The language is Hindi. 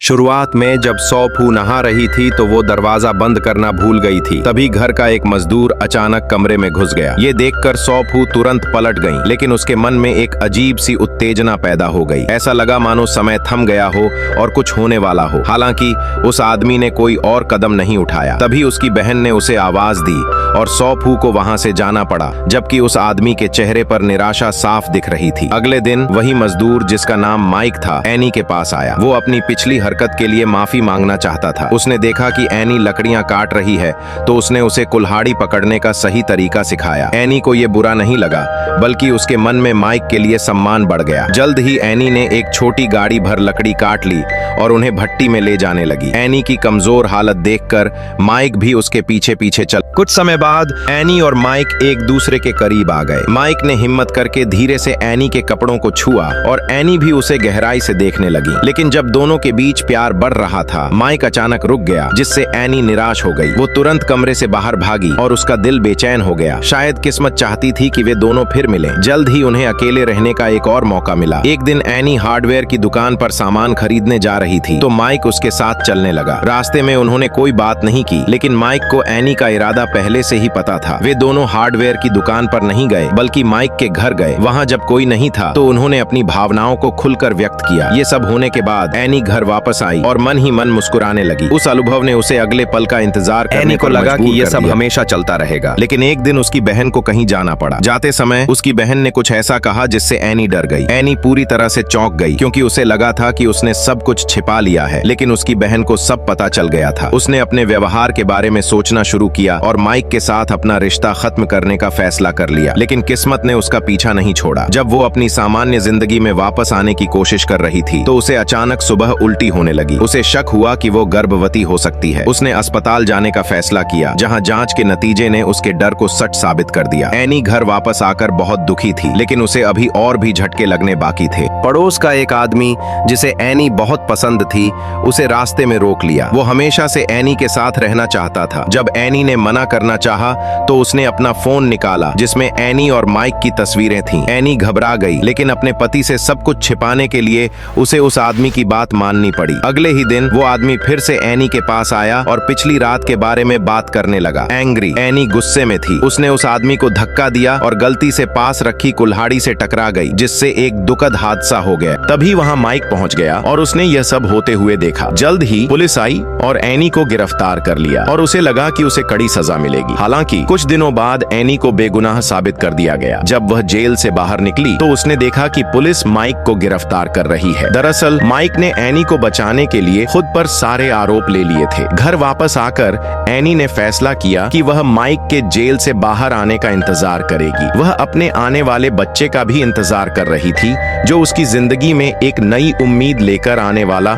शुरुआत में जब सौफू नहा रही थी तो वो दरवाजा बंद करना भूल गई थी। तभी घर का एक मजदूर अचानक कमरे में घुस गया। ये देखकर सौफू तुरंत पलट गई, लेकिन उसके मन में एक अजीब सी उत्तेजना पैदा हो गई। ऐसा लगा मानो समय थम गया हो और कुछ होने वाला हो। हालांकि उस आदमी ने कोई और कदम नहीं उठाया। तभी उसकी बहन ने उसे आवाज दी और सौफू को वहां से जाना पड़ा, जबकि उस आदमी के चेहरे पर निराशा साफ दिख रही थी। अगले दिन वही मजदूर, जिसका नाम माइक था, एनी के पास आया। वो अपनी पिछली हरकत के लिए माफी मांगना चाहता था। उसने देखा कि एनी लकड़ियां काट रही है, तो उसने उसे कुल्हाड़ी पकड़ने का सही तरीका सिखाया। एनी को ये बुरा नहीं लगा, बल्कि उसके मन में माइक के लिए सम्मान बढ़ गया। जल्द ही एनी ने एक छोटी गाड़ी भर लकड़ी काट ली और उन्हें भट्टी में ले जाने लगी। एनी की कमजोर हालत देखकर माइक भी उसके पीछे पीछे चल। कुछ समय बाद एनी और माइक एक दूसरे के करीब आ गए। माइक ने हिम्मत करके धीरे से एनी के कपड़ों को छुआ और एनी भी उसे गहराई से देखने लगी। लेकिन जब दोनों के बीच प्यार बढ़ रहा था, माइक अचानक रुक गया, जिससे एनी निराश हो गई। वो तुरंत कमरे से बाहर भागी और उसका दिल बेचैन हो गया। शायद किस्मत चाहती थी कि वे दोनों फिर मिलें। जल्द ही उन्हें अकेले रहने का एक और मौका मिला। एक दिन एनी हार्डवेयर की दुकान पर सामान खरीदने जा रही थी, तो माइक उसके साथ चलने लगा। रास्ते में उन्होंने कोई बात नहीं की, लेकिन माइक को एनी का इरादा पहले से ही पता था। वे दोनों हार्डवेयर की दुकान पर नहीं गए, बल्कि माइक के घर गए। वहाँ जब कोई नहीं था, तो उन्होंने अपनी भावनाओं को खुलकर व्यक्त किया। ये सब होने के बाद एनी घर वापस आई और मन ही मन मुस्कुराने लगी। उस अनुभव ने उसे अगले पल का इंतजार करने को लगा कि ये सब हमेशा चलता रहेगा। लेकिन एक दिन उसकी बहन को कहीं जाना पड़ा। जाते समय उसकी बहन ने कुछ ऐसा कहा जिससे एनी डर गई। एनी पूरी तरह से चौंक गई, क्योंकि उसे लगा था कि उसने सब कुछ छिपा लिया है। लेकिन उसकी बहन को सब पता चल गया था। उसने अपने व्यवहार के बारे में सोचना शुरू किया और माइक के साथ अपना रिश्ता खत्म करने का फैसला कर लिया। लेकिन किस्मत ने उसका पीछा नहीं छोड़ा। जब वो अपनी सामान्य जिंदगी में वापस आने की कोशिश कर रही थी, तो उसे अचानक सुबह उल्टी होने लगी। उसे शक हुआ कि वो गर्भवती हो सकती है। उसने अस्पताल जाने का फैसला किया, जहां जांच के नतीजे ने उसके डर को सच साबित कर दिया। एनी घर वापस आकर बहुत दुखी थी, लेकिन उसे अभी और भी झटके लगने बाकी थे। पड़ोस का एक आदमी, जिसे एनी बहुत पसंद थी, उसे रास्ते में रोक लिया। वो हमेशा से एनी के साथ रहना चाहता था। जब एनी ने मना करना चाहा, तो उसने अपना फोन निकाला, जिसमें एनी और माइक की तस्वीरें थीं। एनी घबरा गई, लेकिन अपने पति से सब कुछ छिपाने के लिए उसे उस आदमी की बात माननी पड़ी। अगले ही दिन वो आदमी फिर से एनी के पास आया और पिछली रात के बारे में बात करने लगा। एंग्री एनी गुस्से में थी। उसने उस आदमी को धक्का दिया और गलती से पास रखी कुल्हाड़ी से टकरा गई, जिससे एक दुखद हादसा हो गया। तभी वहां माइक पहुंच गया और उसने यह सब होते हुए देखा। जल्द ही पुलिस आई और एनी को गिरफ्तार कर लिया और उसे लगा कि उसे कड़ी सजा मिलेगी। हालांकि कुछ दिनों बाद एनी को बेगुनाह साबित कर दिया गया। जब वह जेल से बाहर निकली, तो उसने देखा कि पुलिस माइक को गिरफ्तार कर रही है। दरअसल माइक ने एनी को बचाने के लिए खुद पर सारे आरोप ले लिए थे। घर वापस आकर एनी ने फैसला किया कि वह माइक के जेल से बाहर आने का इंतजार करेगी। वह अपने आने वाले बच्चे का भी इंतजार कर रही थी, जो उसकी जिंदगी में एक नई उम्मीद लेकर आने वाला